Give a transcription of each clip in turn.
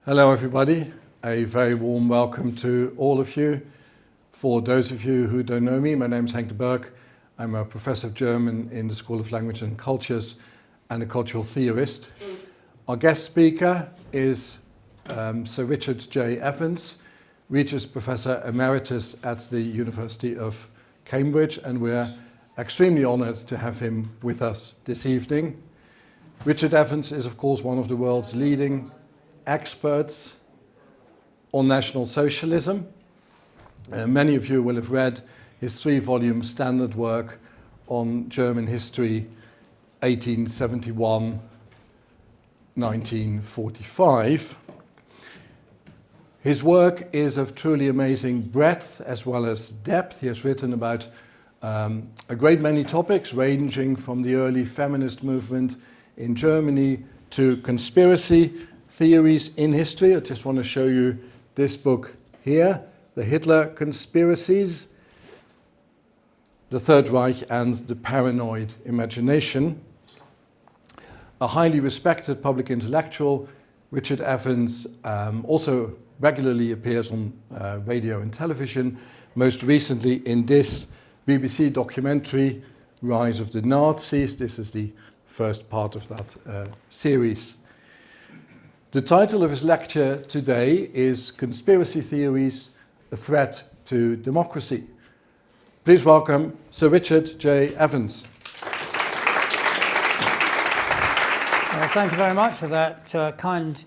Hello everybody, a very warm welcome to all of you. For those of you who don't know me, my name is Henk de Berg. I'm a professor of German in the School of Language and Cultures and a cultural theorist. Our guest speaker is Sir Richard J. Evans, Regius Professor Emeritus at the University of Cambridge, and we're extremely honoured to have him with us this evening. Richard Evans is of course one of the world's leading experts on National Socialism. Many of you will have read his 3-volume standard work on German history, 1871-1945. His work is of truly amazing breadth as well as depth. He has written about a great many topics, ranging from the early feminist movement in Germany to conspiracy theories in history. I just want to show you this book here, The Hitler Conspiracies, the Third Reich and the Paranoid Imagination. A highly respected public intellectual, Richard Evans also regularly appears on radio and television, most recently in this BBC documentary, Rise of the Nazis. This is the first part of that series. The title of his lecture today is Conspiracy Theories, a Threat to Democracy. Please welcome Sir Richard J. Evans. Thank you very much for that kind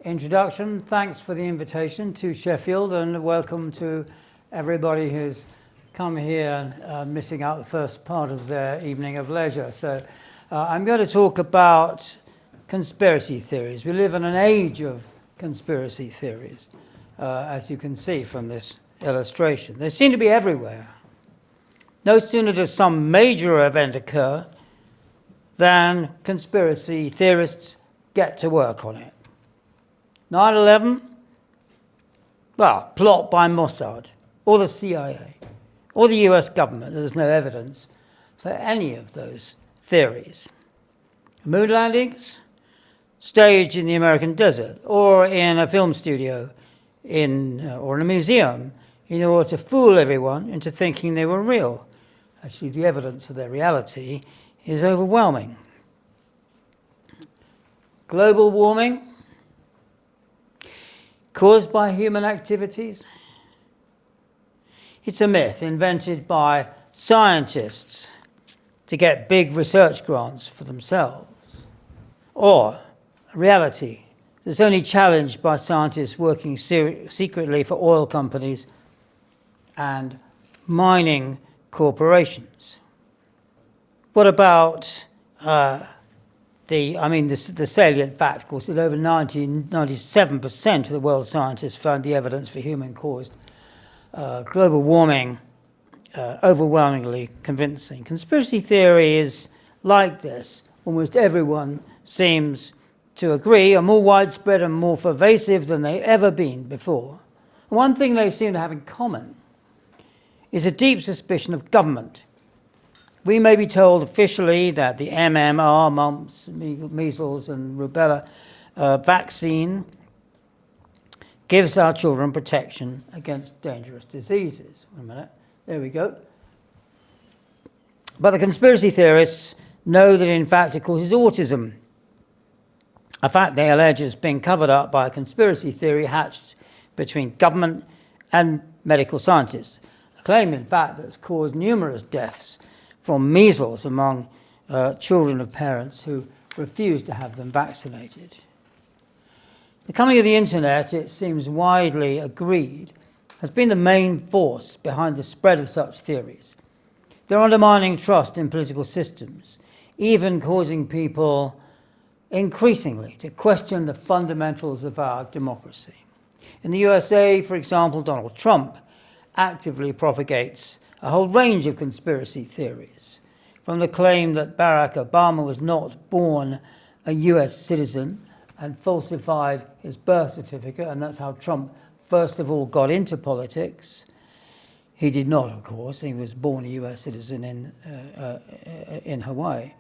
introduction. Thanks for the invitation to Sheffield, and welcome to everybody who's come here missing out the first part of their evening of leisure. So I'm going to talk about conspiracy theories. We live in an age of conspiracy theories, as you can see from this illustration. They seem to be everywhere. No sooner does some major event occur than conspiracy theorists get to work on it. 9/11? Well, plot by Mossad, or the CIA, or the US government. There's no evidence for any of those theories. Moon landings? Staged in the American desert, or in a film studio, or in a museum, in order to fool everyone into thinking they were real. Actually, the evidence for their reality is overwhelming. Global warming, caused by human activities? It's a myth invented by scientists to get big research grants for themselves, or reality that's only challenged by scientists working secretly for oil companies and mining corporations. What about the salient fact, of course, that over 97% of the world's scientists found the evidence for human-caused global warming overwhelmingly convincing. Conspiracy theory is like this. Almost everyone seems to agree, are more widespread and more pervasive than they've ever been before. One thing they seem to have in common is a deep suspicion of government. We may be told officially that the MMR, mumps, measles and rubella vaccine gives our children protection against dangerous diseases. Wait a minute, there we go. But the conspiracy theorists know that in fact it causes autism. A fact they allege is being covered up by a conspiracy theory hatched between government and medical scientists. A claim, in fact, that's caused numerous deaths from measles among children of parents who refused to have them vaccinated. The coming of the internet, it seems widely agreed, has been the main force behind the spread of such theories. They're undermining trust in political systems, even causing people increasingly to question the fundamentals of our democracy. In the USA, for example, Donald Trump actively propagates a whole range of conspiracy theories, from the claim that Barack Obama was not born a US citizen and falsified his birth certificate, and that's how Trump first of all got into politics. He did not, of course. He was born a US citizen in Hawaii.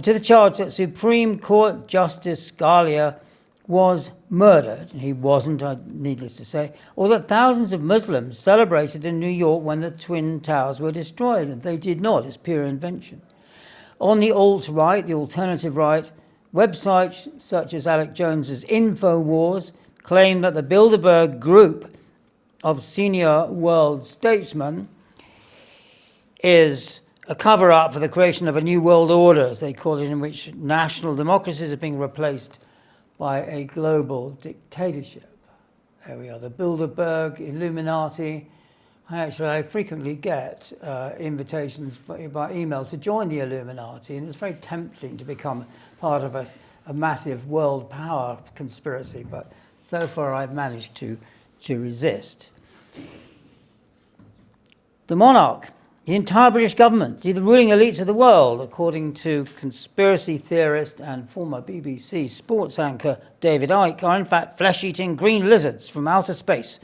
To the charge that Supreme Court Justice Scalia was murdered, and he wasn't, needless to say, or that thousands of Muslims celebrated in New York when the Twin Towers were destroyed, and they did not. It's pure invention. On the alt-right, the alternative right, websites such as Alec Jones's InfoWars claim that the Bilderberg group of senior world statesmen is a cover-up for the creation of a new world order, as they call it, in which national democracies are being replaced by a global dictatorship. There we are, the Bilderberg, Illuminati. I frequently get invitations by email to join the Illuminati, and it's very tempting to become part of a massive world power conspiracy, but so far I've managed to resist. The monarch, the entire British government, the ruling elites of the world, according to conspiracy theorist and former BBC sports anchor David Icke, are in fact flesh-eating green lizards from outer space,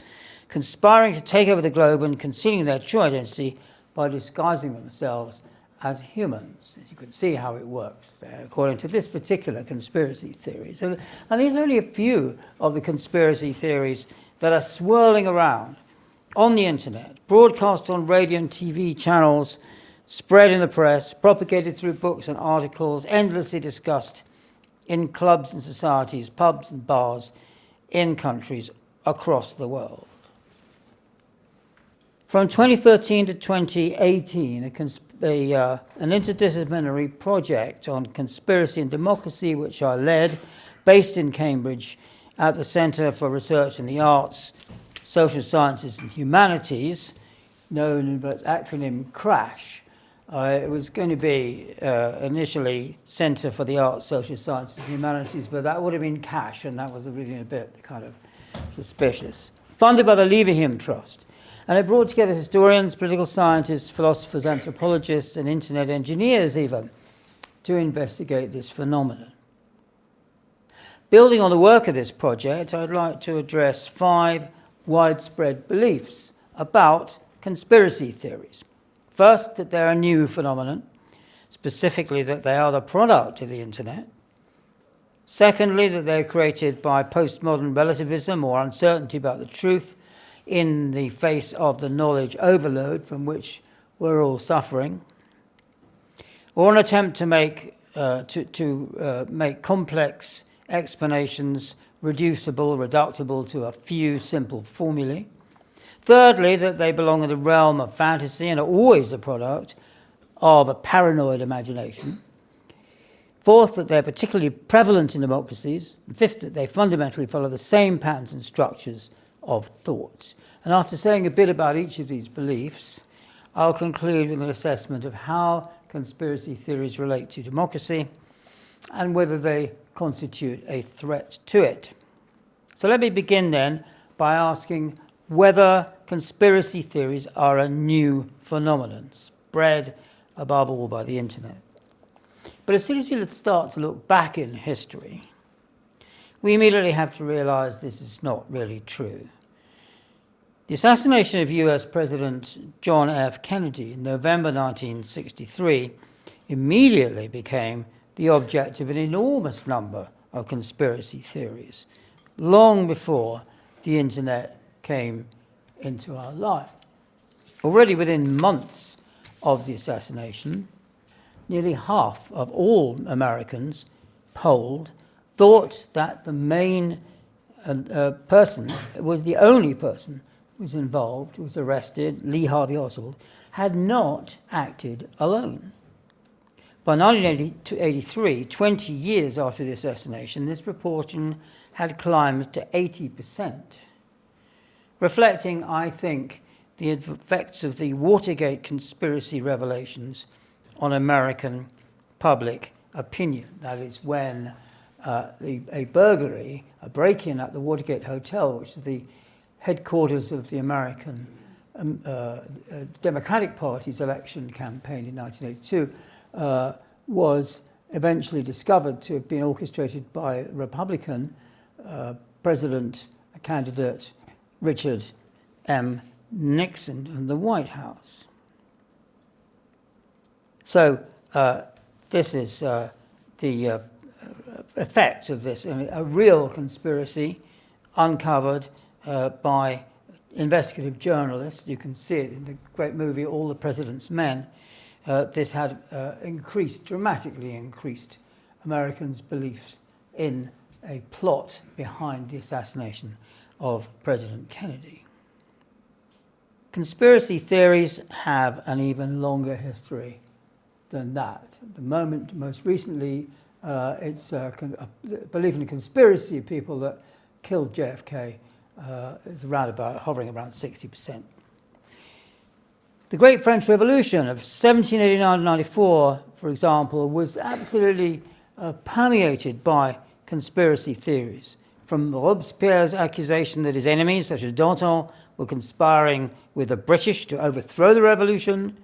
conspiring to take over the globe and concealing their true identity by disguising themselves as humans. As you can see how it works there, according to this particular conspiracy theory. And these are only a few of the conspiracy theories that are swirling around on the internet, broadcast on radio and TV channels, spread in the press, propagated through books and articles, endlessly discussed in clubs and societies, pubs and bars, in countries across the world. From 2013 to 2018, an interdisciplinary project on conspiracy and democracy, which I led, based in Cambridge at the Centre for Research in the Arts, Social Sciences and Humanities, known by the acronym CRASH. It was going to be initially Centre for the Arts, Social Sciences and Humanities, but that would have been CASH, and that was really a bit kind of suspicious. Funded by the Leverhulme Trust. And it brought together historians, political scientists, philosophers, anthropologists, and internet engineers even, to investigate this phenomenon. Building on the work of this project, I'd like to address 5 widespread beliefs about conspiracy theories. First, that they're a new phenomenon, specifically that they are the product of the internet. Secondly, that they're created by postmodern relativism or uncertainty about the truth in the face of the knowledge overload from which we're all suffering, or an attempt to make complex explanations reducible to a few simple formulae. Thirdly, that they belong in the realm of fantasy and are always the product of a paranoid imagination. Fourth, that they're particularly prevalent in democracies. And fifth, that they fundamentally follow the same patterns and structures of thought. And after saying a bit about each of these beliefs, I'll conclude with an assessment of how conspiracy theories relate to democracy and whether they constitute a threat to it. So let me begin then by asking whether conspiracy theories are a new phenomenon, spread above all by the internet. But as soon as we start to look back in history, we immediately have to realize this is not really true. The assassination of US President John F. Kennedy in November 1963 immediately became the object of an enormous number of conspiracy theories, long before the internet came into our life. Already within months of the assassination, nearly half of all Americans polled thought that the main person was the only person who was involved, who was arrested, Lee Harvey Oswald, had not acted alone. By 1983, 20 years after the assassination, this proportion had climbed to 80%, reflecting, I think, the effects of the Watergate conspiracy revelations on American public opinion. That is, when a burglary, a break-in at the Watergate Hotel, which is the headquarters of the American Democratic Party's election campaign in 1982, was eventually discovered to have been orchestrated by Republican president candidate Richard M. Nixon in the White House. So this is the effect of this, a real conspiracy uncovered by investigative journalists. You can see it in the great movie All the President's Men. This had dramatically increased Americans' beliefs in a plot behind the assassination of President Kennedy. Conspiracy theories have an even longer history than that. The moment, most recently, it's a belief in a conspiracy of people that killed JFK is hovering around 60%. The Great French Revolution of 1789-94, for example, was absolutely permeated by conspiracy theories. From Robespierre's accusation that his enemies, such as Danton, were conspiring with the British to overthrow the revolution,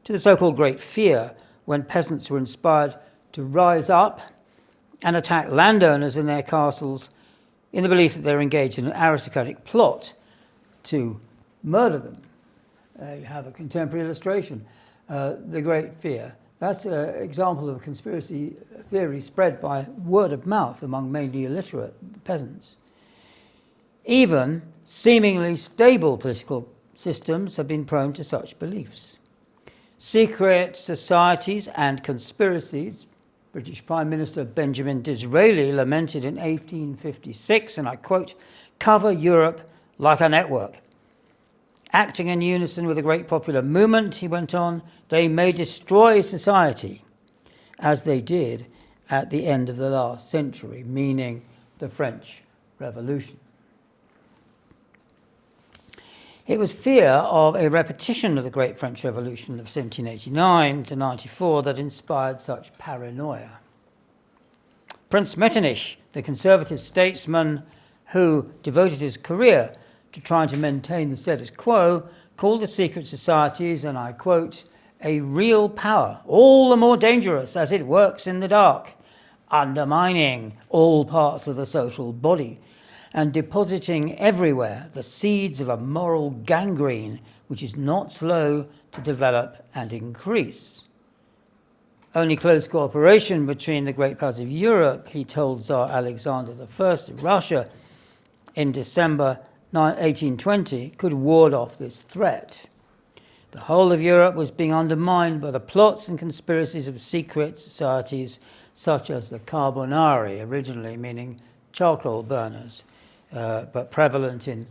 to the so-called Great Fear, when peasants were inspired to rise up and attack landowners in their castles in the belief that they were engaged in an aristocratic plot to murder them. You have a contemporary illustration, the Great Fear. That's an example of a conspiracy theory spread by word of mouth among mainly illiterate peasants. Even seemingly stable political systems have been prone to such beliefs. Secret societies and conspiracies, British Prime Minister Benjamin Disraeli lamented in 1856, and I quote, "cover Europe like a network. Acting in unison with a great popular movement," he went on, "they may destroy society, as they did at the end of the last century," meaning the French Revolution. It was fear of a repetition of the Great French Revolution of 1789 to 94 that inspired such paranoia. Prince Metternich, the conservative statesman who devoted his career to trying to maintain the status quo, called the secret societies, and I quote, "a real power, all the more dangerous as it works in the dark, undermining all parts of the social body, and depositing everywhere the seeds of a moral gangrene which is not slow to develop and increase." Only close cooperation between the great powers of Europe, he told Tsar Alexander I of Russia in December 1820, could ward off this threat. The whole of Europe was being undermined by the plots and conspiracies of secret societies such as the Carbonari, originally meaning charcoal burners, but present in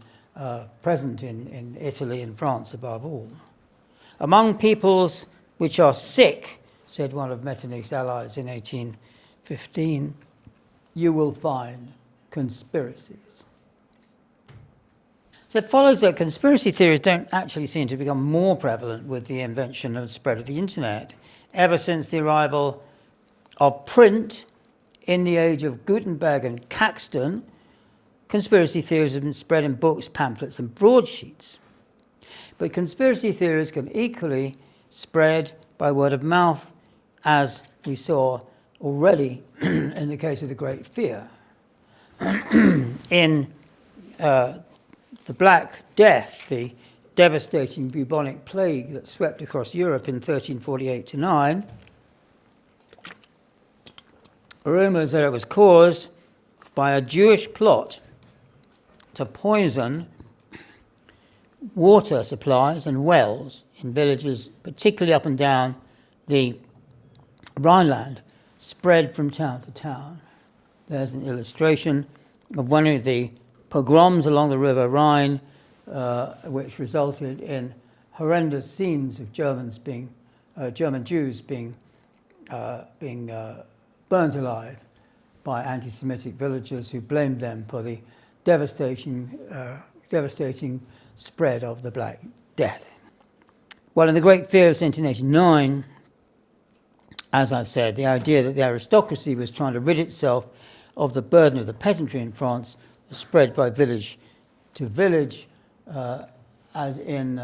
Italy and France above all. "Among peoples which are sick," said one of Metternich's allies in 1815, "you will find conspiracies." So it follows that conspiracy theories don't actually seem to become more prevalent with the invention and spread of the internet. Ever since the arrival of print in the age of Gutenberg and Caxton, conspiracy theories have been spread in books, pamphlets, and broadsheets. But conspiracy theories can equally spread by word of mouth, as we saw already in the case of the Great Fear. In the Black Death, the devastating bubonic plague that swept across Europe in 1348-9, rumors that it was caused by a Jewish plot to poison water supplies and wells in villages, particularly up and down the Rhineland, spread from town to town. There's an illustration of one of the pogroms along the River Rhine, which resulted in horrendous scenes of German Jews being burnt alive by anti-Semitic villagers who blamed them for the devastating spread of the Black Death. Well, in the Great Fear of 1789, as I've said, the idea that the aristocracy was trying to rid itself of the burden of the peasantry in France was spread by village to village, as in,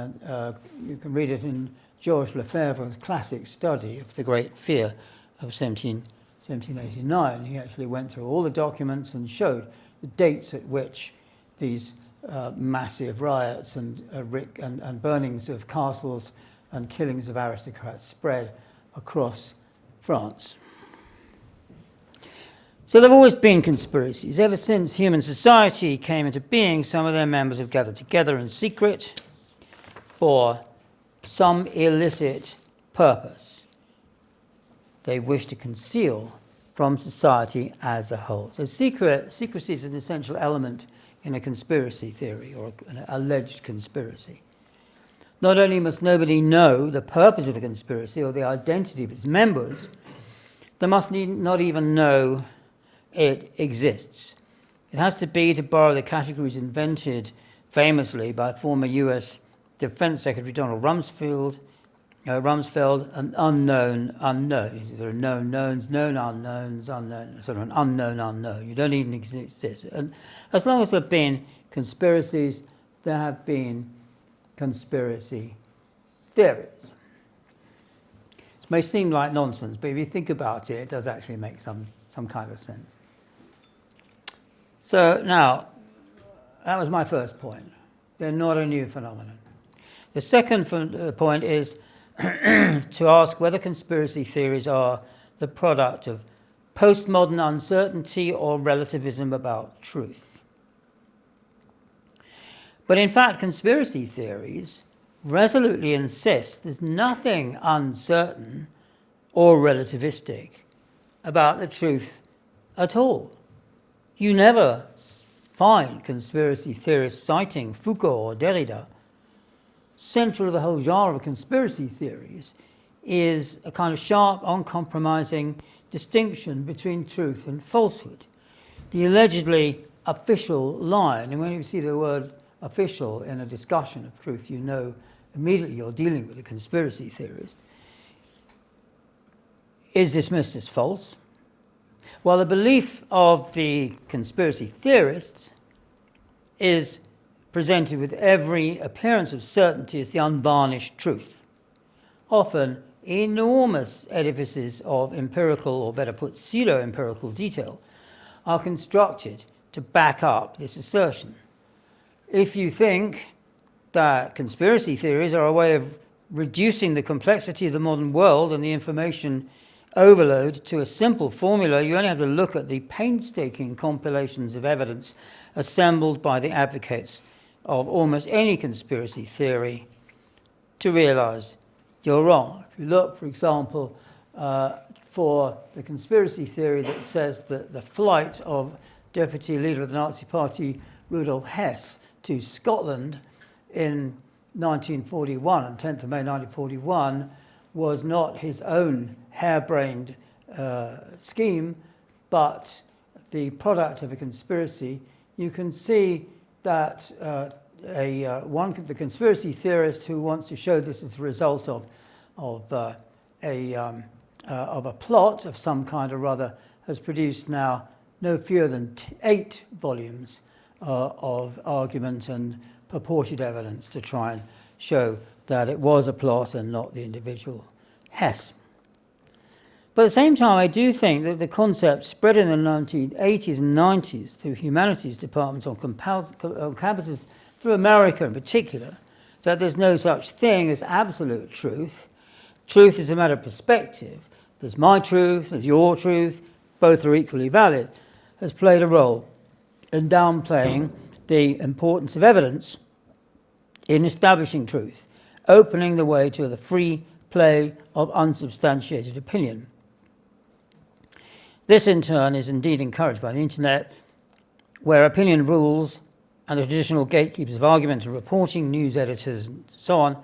you can read it in Georges Lefebvre's classic study of the Great Fear of 1789. He actually went through all the documents and showed the dates at which these massive riots and burnings of castles and killings of aristocrats spread across France. So there have always been conspiracies. Ever since human society came into being, some of their members have gathered together in secret for some illicit purpose they wish to conceal from society as a whole. So secrecy is an essential element in a conspiracy theory or an alleged conspiracy. Not only must nobody know the purpose of the conspiracy or the identity of its members, they must not even know it exists. It has to be, to borrow the categories invented famously by former US Defense Secretary Donald Rumsfeld, an unknown unknown. There are known knowns, known unknowns, unknown, sort of an unknown unknown. You don't even exist. And as long as there have been conspiracies, there have been conspiracy theories. It may seem like nonsense, but if you think about it, it does actually make some kind of sense. So now, that was my first point. They're not a new phenomenon. The second point is to ask whether conspiracy theories are the product of postmodern uncertainty or relativism about truth. But in fact, conspiracy theories resolutely insist there's nothing uncertain or relativistic about the truth at all. You never find conspiracy theorists citing Foucault or Derrida. Central to the whole genre of conspiracy theories is a kind of sharp, uncompromising distinction between truth and falsehood. The allegedly official line, and when you see the word official in a discussion of truth, you know immediately you're dealing with a conspiracy theorist, is dismissed as false, while the belief of the conspiracy theorists is presented with every appearance of certainty as the unvarnished truth. Often, enormous edifices of empirical, or better put, pseudo-empirical detail are constructed to back up this assertion. If you think that conspiracy theories are a way of reducing the complexity of the modern world and the information overload to a simple formula, you only have to look at the painstaking compilations of evidence assembled by the advocates of almost any conspiracy theory to realize you're wrong. If you look, for example, for the conspiracy theory that says that the flight of deputy leader of the Nazi Party, Rudolf Hess, to Scotland in 1941, on 10th of May 1941, was not his own harebrained scheme, but the product of a conspiracy, you can see that the conspiracy theorist who wants to show this as a result of a plot of some kind or other has produced now no fewer than 8 volumes of argument and purported evidence to try and show that it was a plot and not the individual Hess. But at the same time, I do think that the concept spread in the 1980s and 90s through humanities departments on campuses, through America in particular, that there's no such thing as absolute truth. Truth is a matter of perspective. There's my truth, there's your truth, both are equally valid, has played a role in downplaying the importance of evidence in establishing truth, opening the way to the free play of unsubstantiated opinion. This, in turn, is indeed encouraged by the internet, where opinion rules and the traditional gatekeepers of argument and reporting, news editors and so on,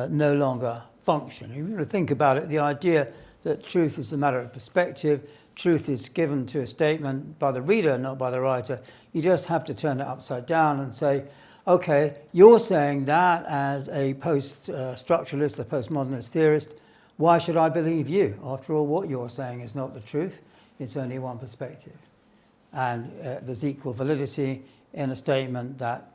no longer function. If you really think about it, the idea that truth is a matter of perspective, truth is given to a statement by the reader, not by the writer, you just have to turn it upside down and say, okay, you're saying that as a post-structuralist, a postmodernist theorist, why should I believe you? After all, what you're saying is not the truth. It's only one perspective. And there's equal validity in a statement that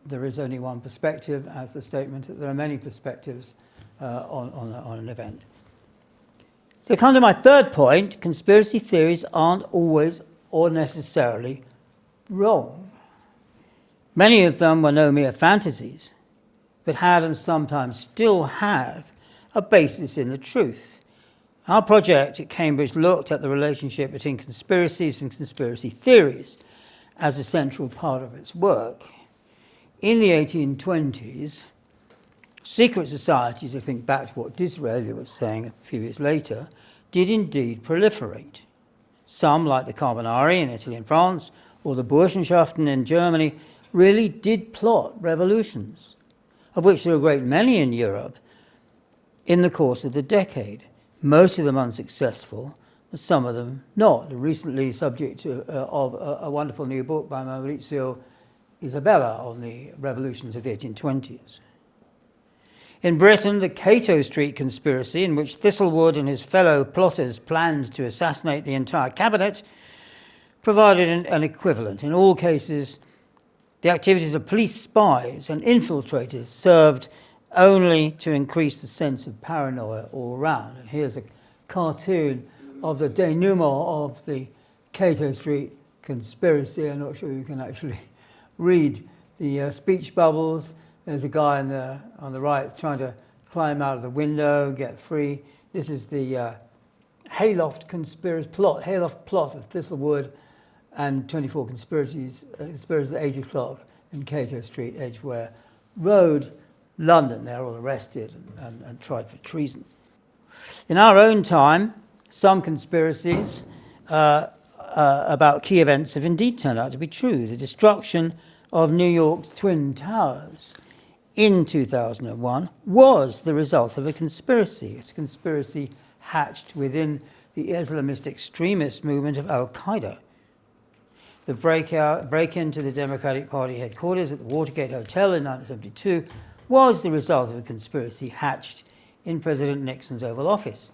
there is only one perspective as the statement that there are many perspectives on an event. So come to my third point, conspiracy theories aren't always or necessarily wrong. Many of them were no mere fantasies, but had and sometimes still have a basis in the truth. Our project at Cambridge looked at the relationship between conspiracies and conspiracy theories as a central part of its work. In the 1820s, secret societies, I think back to what Disraeli was saying a few years later, did indeed proliferate. Some, like the Carbonari in Italy and France, or the Burschenschaften in Germany, really did plot revolutions, of which there were a great many in Europe in the course of the decade. Most of them unsuccessful, but some of them not. Recently, subject of a wonderful new book by Maurizio Isabella on the revolutions of the 1820s. In Britain, the Cato Street conspiracy, in which Thistlewood and his fellow plotters planned to assassinate the entire cabinet, provided an equivalent. In all cases, the activities of police spies and infiltrators served only to increase the sense of paranoia all around. And here's a cartoon of the denouement of the Cato Street conspiracy. I'm not sure you can actually read the speech bubbles. There's a guy on the right trying to climb out of the window, get free. This is the Hayloft plot of Thistlewood and 24 conspiracies at 8 o'clock in Cato Street, Edgware Road, London. They're all arrested and tried for treason. In our own time, some conspiracies about key events have indeed turned out to be true. The destruction of New York's Twin Towers in 2001 was the result of a conspiracy. It's a conspiracy hatched within the Islamist extremist movement of Al-Qaeda. The break-in to the Democratic Party headquarters at the Watergate Hotel in 1972 was the result of a conspiracy hatched in President Nixon's Oval Office.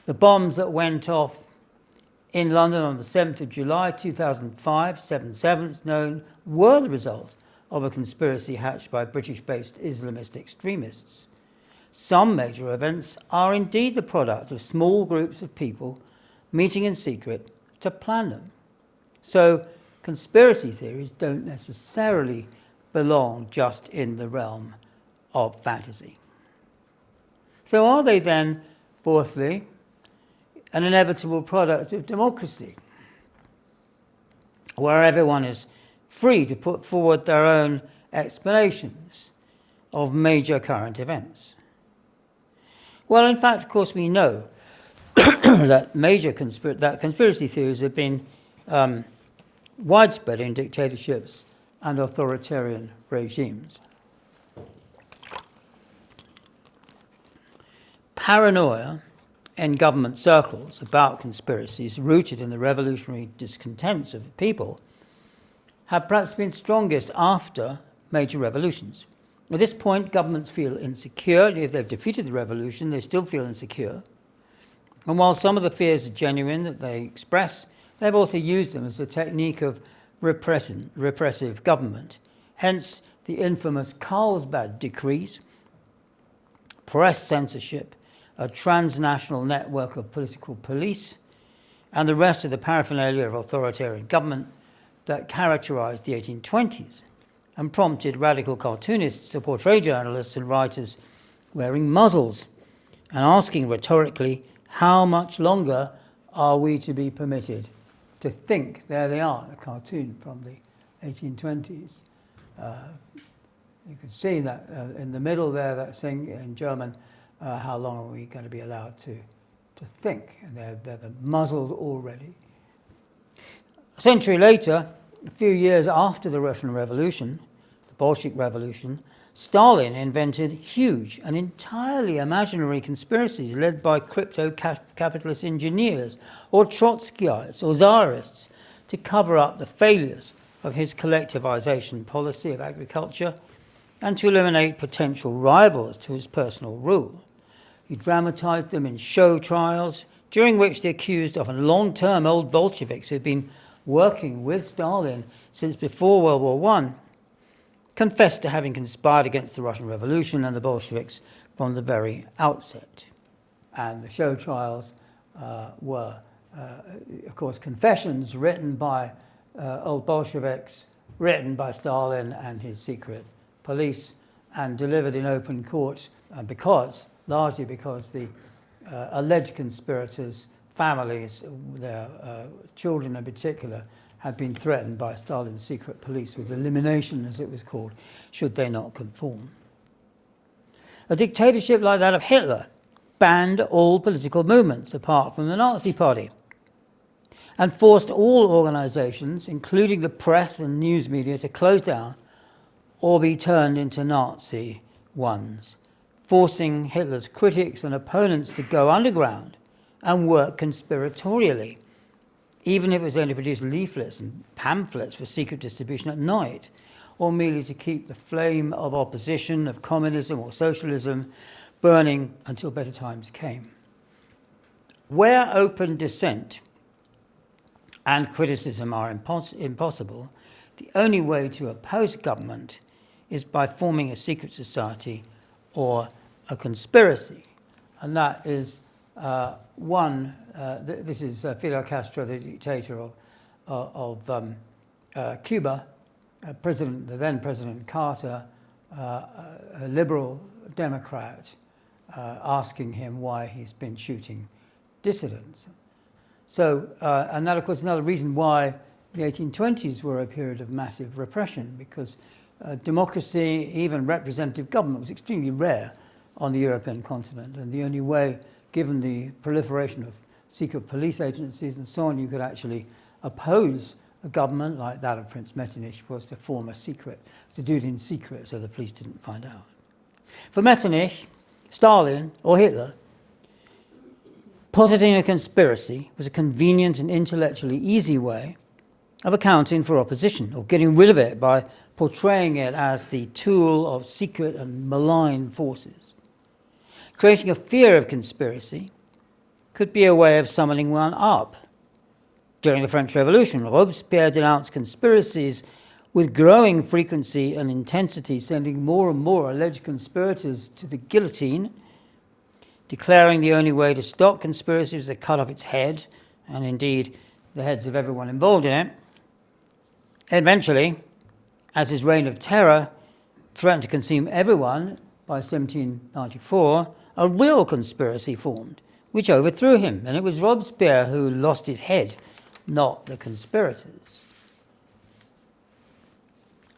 The bombs that went off in London on the 7th of July 2005, 7/7 known, were the result of a conspiracy hatched by British-based Islamist extremists. Some major events are indeed the product of small groups of people meeting in secret to plan them. So conspiracy theories don't necessarily belong just in the realm of fantasy. So are they then, fourthly, an inevitable product of democracy, where everyone is free to put forward their own explanations of major current events? Well, in fact, of course, we know that conspiracy theories have been widespread in dictatorships and authoritarian regimes. Paranoia in government circles about conspiracies rooted in the revolutionary discontents of the people have perhaps been strongest after major revolutions. At this point, governments feel insecure. If they've defeated the revolution, they still feel insecure. And while some of the fears are genuine that they express, they've also used them as a technique of repressive government. Hence, the infamous Carlsbad decrees, press censorship, a transnational network of political police, and the rest of the paraphernalia of authoritarian government that characterized the 1820s and prompted radical cartoonists to portray journalists and writers wearing muzzles and asking rhetorically, how much longer are we to be permitted to think? There they are, a cartoon from the 1820s. You can see that in the middle there, that thing in German, how long are we going to be allowed to think? And they're muzzled already. A century later, a few years after the Russian Revolution, the Bolshevik Revolution, Stalin invented huge and entirely imaginary conspiracies led by crypto-capitalist engineers or Trotskyites or Tsarists to cover up the failures of his collectivization policy of agriculture and to eliminate potential rivals to his personal rule. He dramatized them in show trials, during which the accused, often long-term old Bolsheviks who had been working with Stalin since before World War I, confessed to having conspired against the Russian Revolution and the Bolsheviks from the very outset. And the show trials were, of course, confessions written by old Bolsheviks, written by Stalin and his secret police, and delivered in open court, largely because the alleged conspirators' families, their children in particular, had been threatened by Stalin's secret police with elimination, as it was called, should they not conform. A dictatorship like that of Hitler banned all political movements apart from the Nazi Party and forced all organizations, including the press and news media, to close down or be turned into Nazi ones, forcing Hitler's critics and opponents to go underground and work conspiratorially, even if it was only to produce leaflets and pamphlets for secret distribution at night, or merely to keep the flame of opposition, of communism or socialism, burning until better times came. Where open dissent and criticism are impossible, the only way to oppose government is by forming a secret society or a conspiracy. And that is this is Fidel Castro, the dictator of Cuba, the then President Carter, a liberal Democrat, asking him why he's been shooting dissidents. So, and that, of course, is another reason why the 1820s were a period of massive repression, because democracy, even representative government, was extremely rare on the European continent. And the only way, given the proliferation of secret police agencies and so on, you could actually oppose a government like that of Prince Metternich was to form a secret, to do it in secret so the police didn't find out. For Metternich, Stalin, or Hitler, positing a conspiracy was a convenient and intellectually easy way of accounting for opposition, or getting rid of it by portraying it as the tool of secret and malign forces. Creating a fear of conspiracy could be a way of summoning one up. During the French Revolution, Robespierre denounced conspiracies with growing frequency and intensity, sending more and more alleged conspirators to the guillotine, declaring the only way to stop conspiracy was to cut off its head, and indeed the heads of everyone involved in it. Eventually, as his reign of terror threatened to consume everyone, by 1794, a real conspiracy formed, which overthrew him, and it was Robespierre who lost his head, not the conspirators.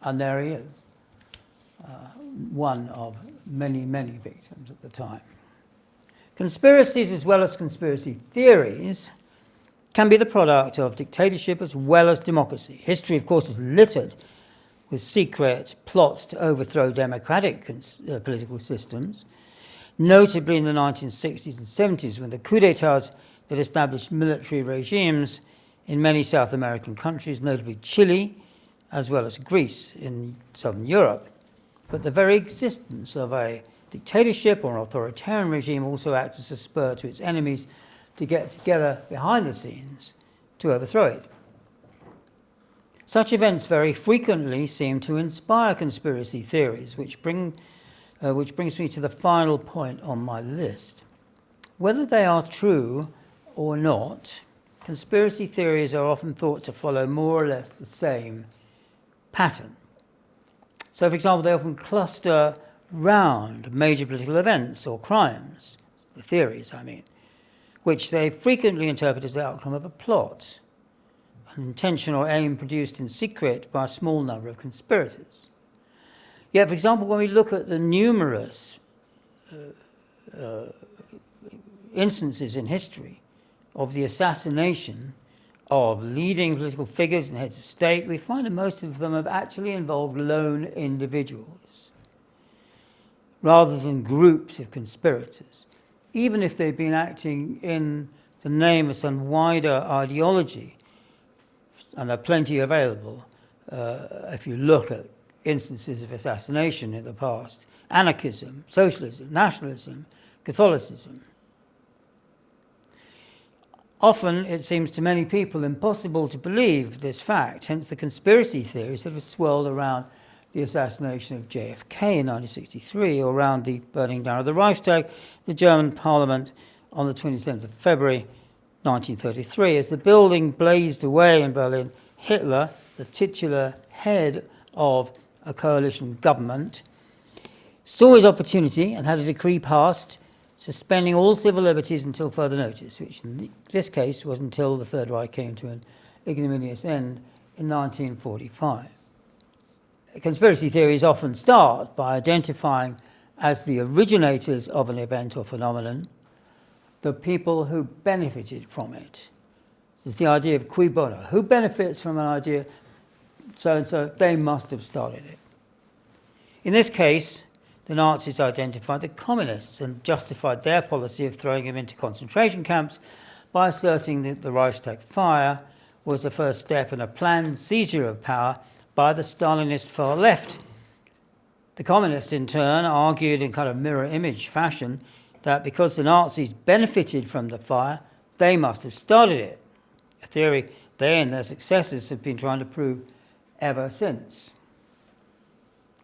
And there he is, one of many, many victims at the time. Conspiracies, as well as conspiracy theories, can be the product of dictatorship as well as democracy. History, of course, is littered with secret plots to overthrow democratic political systems, notably in the 1960s and 70s, when the coups d'etats that established military regimes in many South American countries, notably Chile, as well as Greece in southern Europe. But the very existence of a dictatorship or an authoritarian regime also acts as a spur to its enemies to get together behind the scenes to overthrow it. Such events very frequently seem to inspire conspiracy theories, which brings me to the final point on my list. Whether they are true or not, conspiracy theories are often thought to follow more or less the same pattern. So, for example, they often cluster round major political events or crimes, the theories, I mean, which they frequently interpret as the outcome of a plot, an intention or aim produced in secret by a small number of conspirators. Yet, for example, when we look at the numerous instances in history of the assassination of leading political figures and heads of state, we find that most of them have actually involved lone individuals rather than groups of conspirators, even if they've been acting in the name of some wider ideology, and there are plenty available if you look at instances of assassination in the past: anarchism, socialism, nationalism, Catholicism. Often, it seems to many people impossible to believe this fact, hence the conspiracy theories that have swirled around the assassination of JFK in 1963, or around the burning down of the Reichstag, the German parliament, on the 27th of February 1933. As the building blazed away in Berlin, Hitler, the titular head of a coalition government, saw his opportunity and had a decree passed suspending all civil liberties until further notice, which in this case was until the Third Reich came to an ignominious end in 1945. Conspiracy theories often start by identifying as the originators of an event or phenomenon the people who benefited from it. This is the idea of cui bono. Who benefits from an idea? So-and-so, they must have started it. In this case, the Nazis identified the communists and justified their policy of throwing them into concentration camps by asserting that the Reichstag fire was the first step in a planned seizure of power by the Stalinist far left. The communists, in turn, argued in kind of mirror image fashion that because the Nazis benefited from the fire, they must have started it, a theory they and their successors have been trying to prove ever since.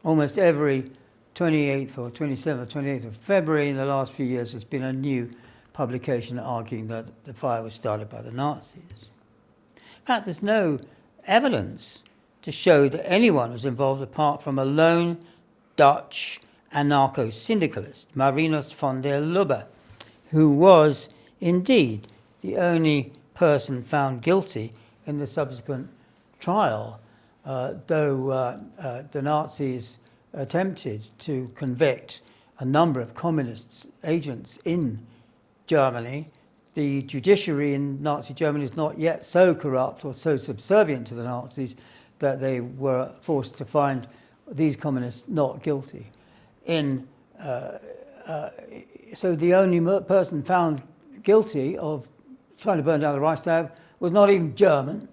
Almost every 28th or 27th or 28th of February in the last few years there's been a new publication arguing that the fire was started by the Nazis. In fact, there's no evidence to show that anyone was involved apart from a lone Dutch anarcho-syndicalist, Marinus van der Lubbe, who was indeed the only person found guilty in the subsequent trial, though the Nazis attempted to convict a number of communist agents in Germany. The judiciary in Nazi Germany is not yet so corrupt or so subservient to the Nazis that they were forced to find these communists not guilty. So the only person found guilty of trying to burn down the Reichstag was not even German,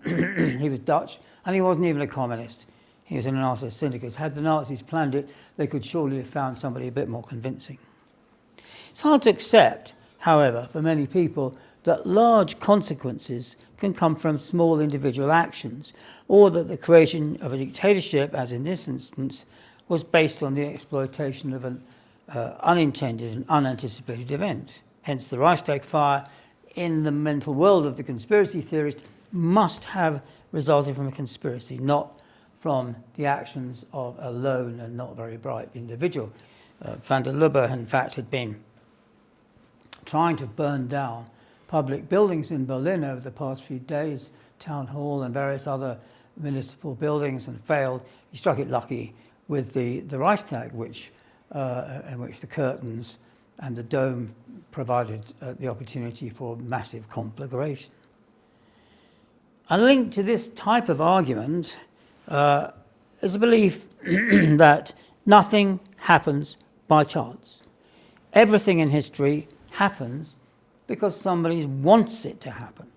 he was Dutch, and he wasn't even a communist. He was an anarcho-syndicalist. Had the Nazis planned it, they could surely have found somebody a bit more convincing. It's hard to accept, however, for many people, that large consequences can come from small individual actions, or that the creation of a dictatorship, as in this instance, was based on the exploitation of an unintended and unanticipated event. Hence, the Reichstag fire, in the mental world of the conspiracy theorists, must have resulted from a conspiracy, not from the actions of a lone and not very bright individual. Van der Lubbe, in fact, had been trying to burn down public buildings in Berlin over the past few days, town hall and various other municipal buildings, and failed. He struck it lucky with the Reichstag, in which the curtains and the dome provided the opportunity for massive conflagration. And linked to this type of argument is a belief that nothing happens by chance. Everything in history happens because somebody wants it to happen.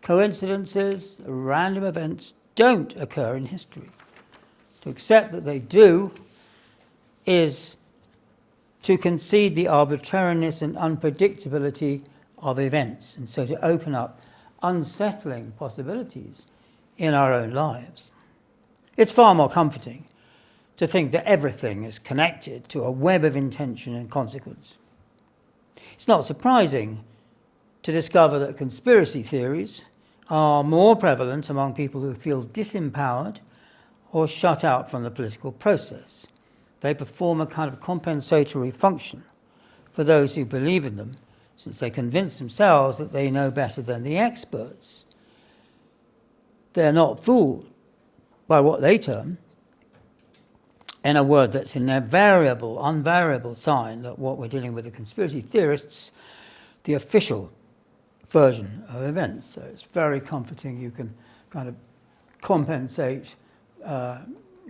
Coincidences, random events don't occur in history. To accept that they do is to concede the arbitrariness and unpredictability of events, and so to open up unsettling possibilities in our own lives. It's far more comforting to think that everything is connected to a web of intention and consequence. It's not surprising to discover that conspiracy theories are more prevalent among people who feel disempowered or shut out from the political process. They perform a kind of compensatory function for those who believe in them, since they convince themselves that they know better than the experts. They're not fooled by what they term, in a word that's an unvariable sign that what we're dealing with the conspiracy theorists, the official version of events. So it's very comforting. You can kind of compensate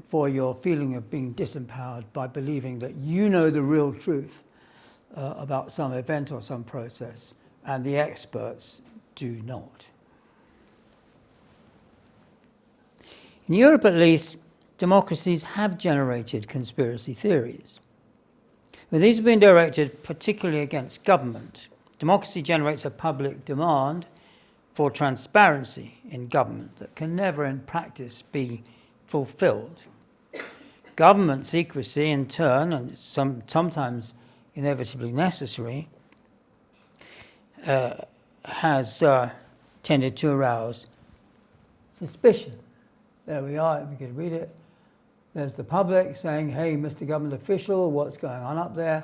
for your feeling of being disempowered by believing that you know the real truth about some event or some process, and the experts do not. In Europe, at least, democracies have generated conspiracy theories. But these have been directed particularly against government. Democracy generates a public demand for transparency in government that can never in practice be fulfilled. Government secrecy, in turn, and sometimes inevitably necessary, has tended to arouse suspicion. There we are, we can read it. There's the public saying, hey, Mr. Government official, what's going on up there?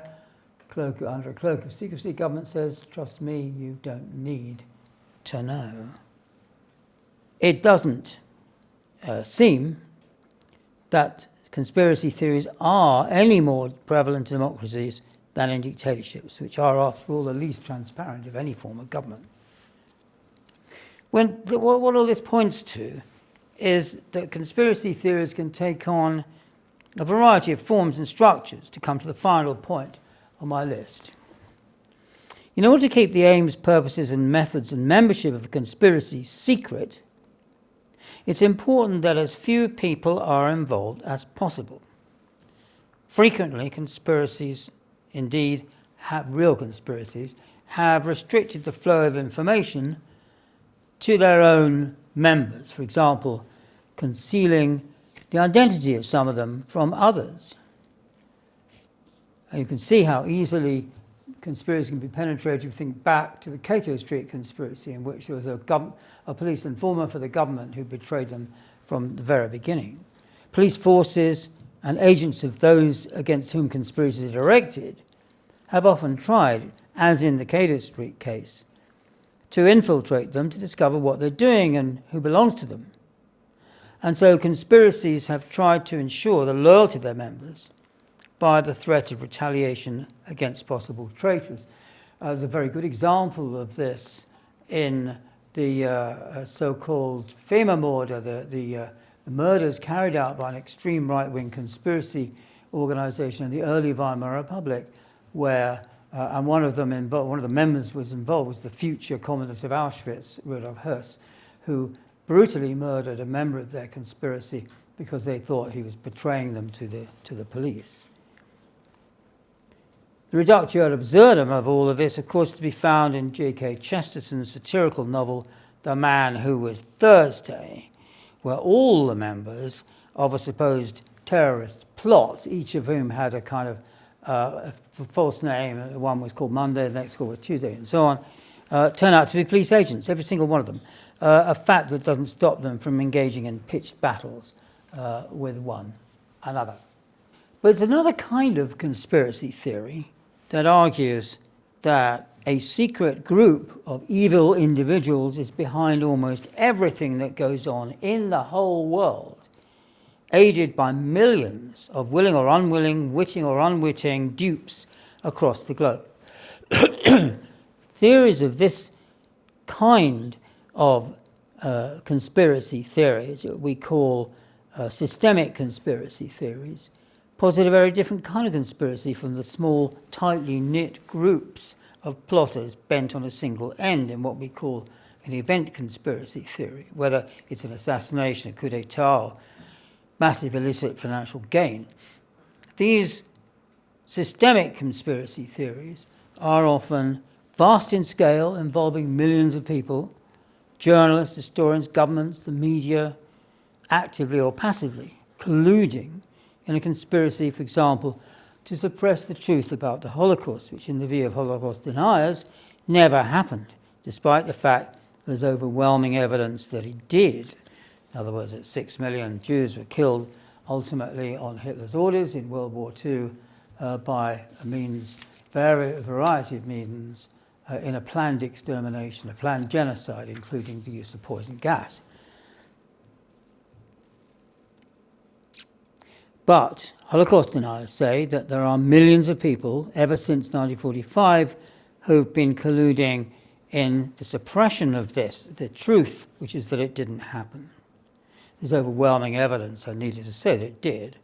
under a cloak of secrecy. Government says, trust me, you don't need to know. It doesn't seem that conspiracy theories are any more prevalent in democracies than in dictatorships, which are, after all, the least transparent of any form of government. What all this points to is that conspiracy theories can take on a variety of forms and structures, to come to the final point on my list. In order to keep the aims, purposes, and methods and membership of a conspiracy secret, it's important that as few people are involved as possible. Frequently, conspiracies, indeed real conspiracies, have restricted the flow of information to their own members. For example, concealing the identity of some of them from others. And you can see how easily conspiracy can be penetrated. You think back to the Cato Street conspiracy, in which there was a police informer for the government who betrayed them from the very beginning. Police forces and agents of those against whom conspiracies are directed have often tried, as in the Cato Street case, to infiltrate them to discover what they're doing and who belongs to them. And so conspiracies have tried to ensure the loyalty of their members by the threat of retaliation against possible traitors. There's a very good example of this in the so-called FEMA murder, the murders carried out by an extreme right-wing conspiracy organization in the early Weimar Republic, where and one of the members was involved was the future commandant of Auschwitz, Rudolf Höss, who brutally murdered a member of their conspiracy because they thought he was betraying them to the police. The reductio ad absurdum of all of this, of course, is to be found in G.K. Chesterton's satirical novel, The Man Who Was Thursday, where all the members of a supposed terrorist plot, each of whom had a kind of a false name, one was called Monday, the next was Tuesday, and so on, turn out to be police agents, every single one of them. A fact that doesn't stop them from engaging in pitched battles with one another. But it's another kind of conspiracy theory that argues that a secret group of evil individuals is behind almost everything that goes on in the whole world, aided by millions of willing or unwilling, witting or unwitting dupes across the globe. Theories of this kind of conspiracy theories, we call systemic conspiracy theories, posit a very different kind of conspiracy from the small, tightly knit groups of plotters bent on a single end in what we call an event conspiracy theory, whether it's an assassination, a coup d'etat, or massive illicit financial gain. These systemic conspiracy theories are often vast in scale, involving millions of people, journalists, historians, governments, the media, actively or passively colluding in a conspiracy, for example, to suppress the truth about the Holocaust, which in the view of Holocaust deniers never happened, despite the fact there's overwhelming evidence that it did. In other words, that 6 million Jews were killed ultimately on Hitler's orders in World War II by a variety of means in a planned extermination, a planned genocide, including the use of poison gas. But Holocaust deniers say that there are millions of people ever since 1945 who've been colluding in the suppression of this, the truth, which is that it didn't happen. There's overwhelming evidence, I needed to say, that it did.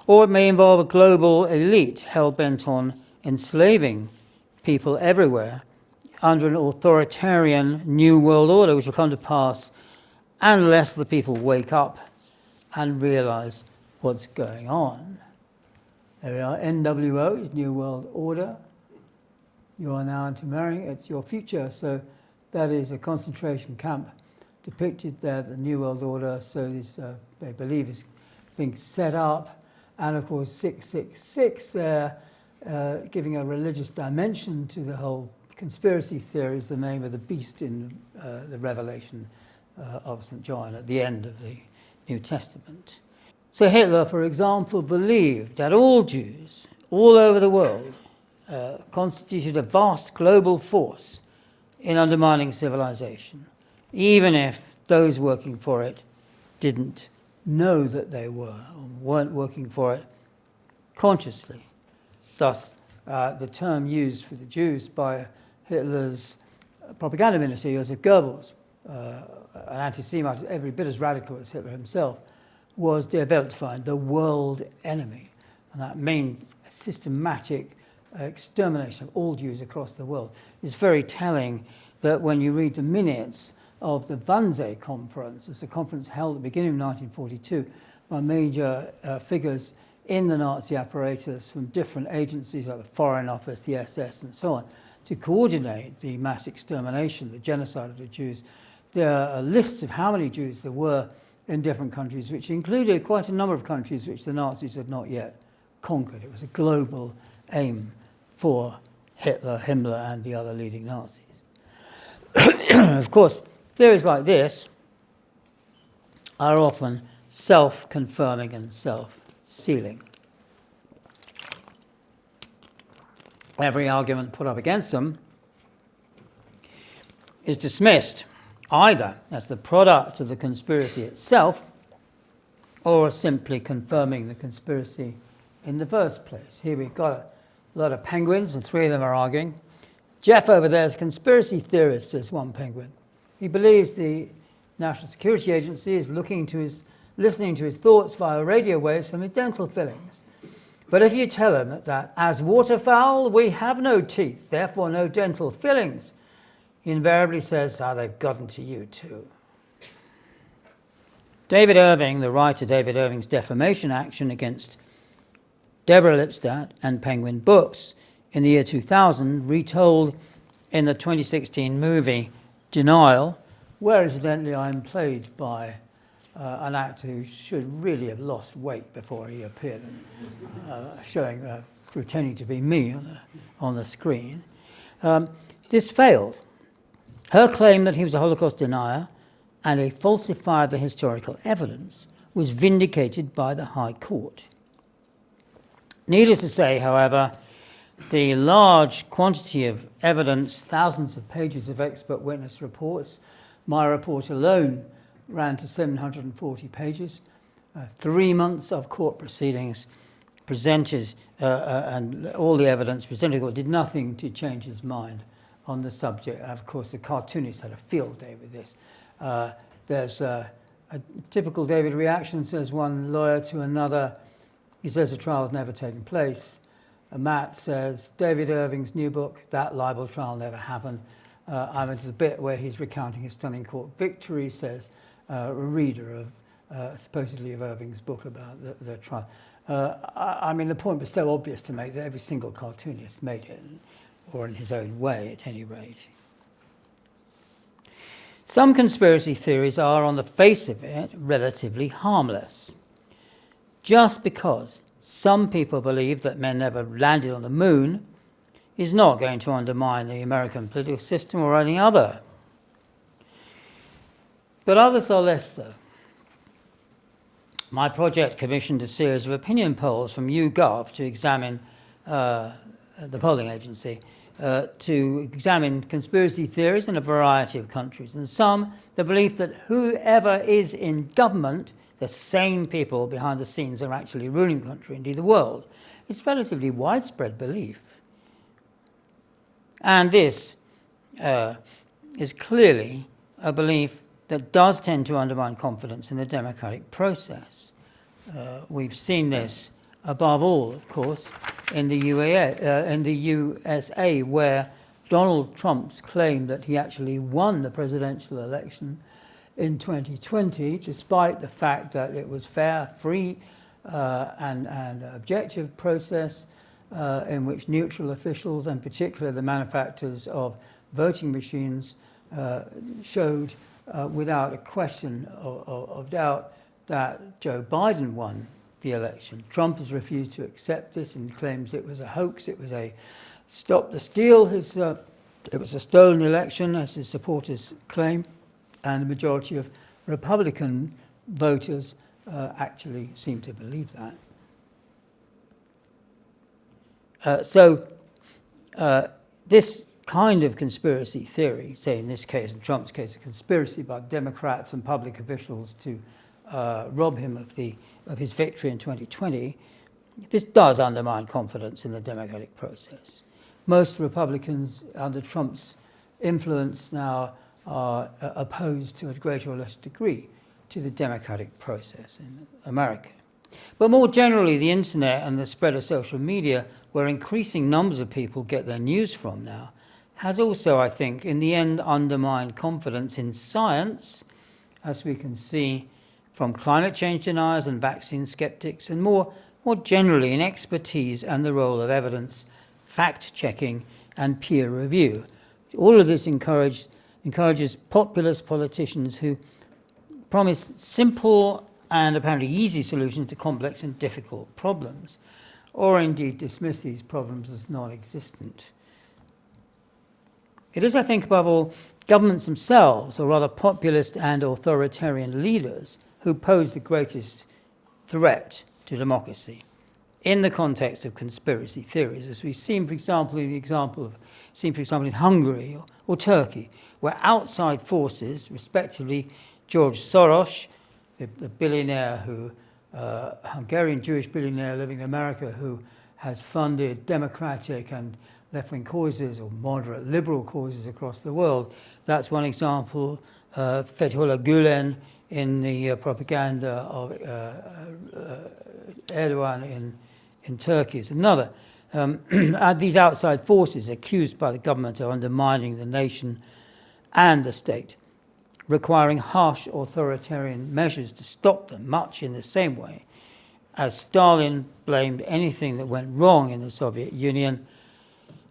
Or it may involve a global elite hell-bent on enslaving people everywhere under an authoritarian new world order, which will come to pass unless the people wake up and realize what's going on. There we are, NWO is New World Order. You are now intermarrying, it's your future. So that is a concentration camp depicted there, the New World Order. So this, they believe, is being set up. And of course, 666 there, giving a religious dimension to the whole conspiracy theory, is the name of the beast in the Revelation of St. John at the end of the New Testament. So Hitler, for example, believed that all Jews all over the world constituted a vast global force in undermining civilization, even if those working for it didn't know that they were, or weren't working for it consciously. Thus, the term used for the Jews by Hitler's propaganda minister, Joseph Goebbels, an anti-Semite every bit as radical as Hitler himself, was der Weltfeind, the world enemy. And that meant a systematic extermination of all Jews across the world. It's very telling that when you read the minutes of the Wannsee Conference, it's a conference held at the beginning of 1942 by major figures in the Nazi apparatus from different agencies like the Foreign Office, the SS, and so on, to coordinate the mass extermination, the genocide of the Jews. There are lists of how many Jews there were in different countries, which included quite a number of countries which the Nazis had not yet conquered. It was a global aim for Hitler, Himmler, and the other leading Nazis. Of course, theories like this are often self-confirming and self-sealing. Every argument put up against them is dismissed either as the product of the conspiracy itself or simply confirming the conspiracy in the first place. Here we've got a lot of penguins, and three of them are arguing. Jeff over there is a conspiracy theorist, says one penguin. He believes the National Security Agency is listening to his thoughts via radio waves from his dental fillings. But if you tell him that as waterfowl we have no teeth, therefore no dental fillings, he invariably says, they've gotten to you too. David Irving, the writer David Irving's defamation action against Deborah Lipstadt and Penguin Books in the year 2000, retold in the 2016 movie Denial, where incidentally I'm played by an actor who should really have lost weight before he appeared, pretending to be me on the screen. This failed. Her claim that he was a Holocaust denier and a falsifier of the historical evidence was vindicated by the High Court. Needless to say, however, the large quantity of evidence, thousands of pages of expert witness reports, my report alone ran to 740 pages, 3 months of court proceedings presented, and all the evidence presented did nothing to change his mind on the subject. And of course, the cartoonists had a field day with this. There's a typical David reaction, says one lawyer to another. He says the trial has never taken place. Matt says, David Irving's new book, that libel trial never happened. I'm into the bit where he's recounting his stunning court victory, says a reader of supposedly of Irving's book about the trial. I mean, the point was so obvious to make that every single cartoonist made it, or in his own way at any rate. Some conspiracy theories are, on the face of it, relatively harmless. Just because some people believe that men never landed on the moon is not going to undermine the American political system or any other. But others are less so. My project commissioned a series of opinion polls from YouGov to examine, the polling agency, to examine conspiracy theories in a variety of countries. And some, the belief that whoever is in government, the same people behind the scenes are actually ruling the country, indeed the world. It's relatively widespread belief. And this is clearly a belief that does tend to undermine confidence in the democratic process. We've seen this above all, of course, in the USA, where Donald Trump's claim that he actually won the presidential election in 2020, despite the fact that it was fair, free, and objective process in which neutral officials, and particularly the manufacturers of voting machines, showed without a question of doubt that Joe Biden won the election. Trump has refused to accept this and claims it was a hoax, it was a stop the steal, it was a stolen election, as his supporters claim. And the majority of Republican voters actually seem to believe that. So This kind of conspiracy theory, say in this case, in Trump's case, a conspiracy by Democrats and public officials to rob him of his victory in 2020, this does undermine confidence in the democratic process. Most Republicans under Trump's influence now are opposed to a greater or less degree to the democratic process in America. But more generally, the internet and the spread of social media, where increasing numbers of people get their news from now, has also, I think, in the end undermined confidence in science, as we can see from climate change deniers and vaccine skeptics, and more generally in expertise and the role of evidence, fact-checking and peer review. All of this encourages populist politicians who promise simple and apparently easy solutions to complex and difficult problems, or indeed dismiss these problems as non-existent. It is, I think, above all, governments themselves, or rather populist and authoritarian leaders, who pose the greatest threat to democracy in the context of conspiracy theories, as we've seen, for example, in Hungary or Turkey, where outside forces, respectively George Soros, the billionaire Hungarian Jewish billionaire living in America, who has funded democratic and left-wing causes or moderate liberal causes across the world. That's one example. Fethullah Gulen in the propaganda of Erdogan in Turkey is another. These outside forces accused by the government of undermining the nation and the state, requiring harsh authoritarian measures to stop them, much in the same way as Stalin blamed anything that went wrong in the Soviet Union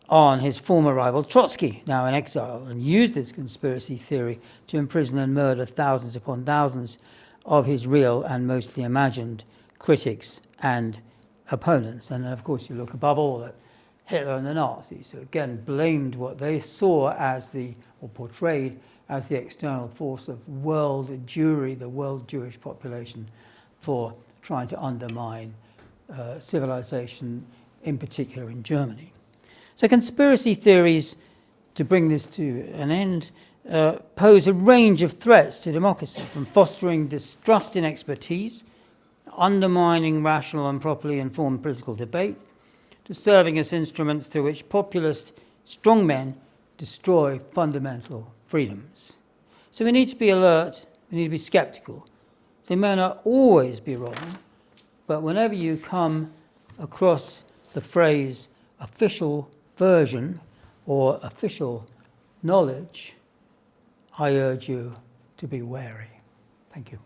on his former rival Trotsky, now in exile, and used this conspiracy theory to imprison and murder thousands upon thousands of his real and mostly imagined critics and opponents. And of course, you look above all at Hitler and the Nazis, who again blamed what they saw as or portrayed as the external force of world Jewry, the world Jewish population, for trying to undermine civilization, in particular in Germany. So conspiracy theories, to bring this to an end, pose a range of threats to democracy, from fostering distrust in expertise, undermining rational and properly informed political debate, to serving as instruments through which populist strongmen destroy fundamental freedoms. So we need to be alert, we need to be skeptical. They may not always be wrong, but whenever you come across the phrase official version or official knowledge, I urge you to be wary. Thank you.